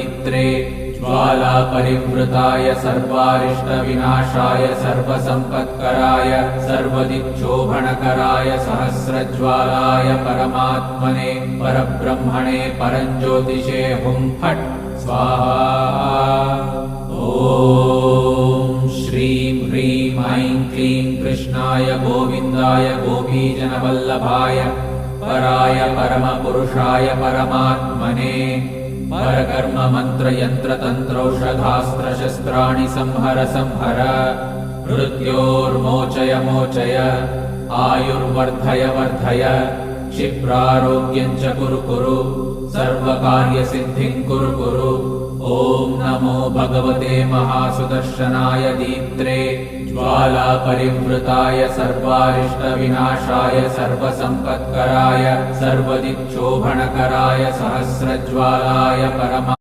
दीप्त्रे ज्वालापरिवृताय सर्वारिष्टविनाशाय सर्वसम्पत्कराय सर्वदिक्शोभनकराय सहस्रज्वालाय परमात्मने परब्रह्मणे परञ्ज्योतिषे हुं फट् स्वाहा। ॐ श्रीं ह्रीं ऐं क्लीं कृष्णाय गोविन्दाय गोपीजनवल्लभाय पराय परमपुरुषाय परमात्मने परकर्म मंत्र यंत्र तंत्रौषधास्त्र शस्त्राणि संहर संहर मृत्योर्मोचय मोचय आयुर्वर्धय वर्धय क्षिप्रारोग्यं च कुरु कुरु सर्वकार्यसिद्धिं कुरु कुरु। ॐ नमो भगवते महासुदर्शनाय दीप्त्रे ज्वालापरिवृताय सर्वारिष्टविनाशाय सर्वसम्पत्कराय सर्वदिक्शोभनकराय सहस्रज्वालाय परमा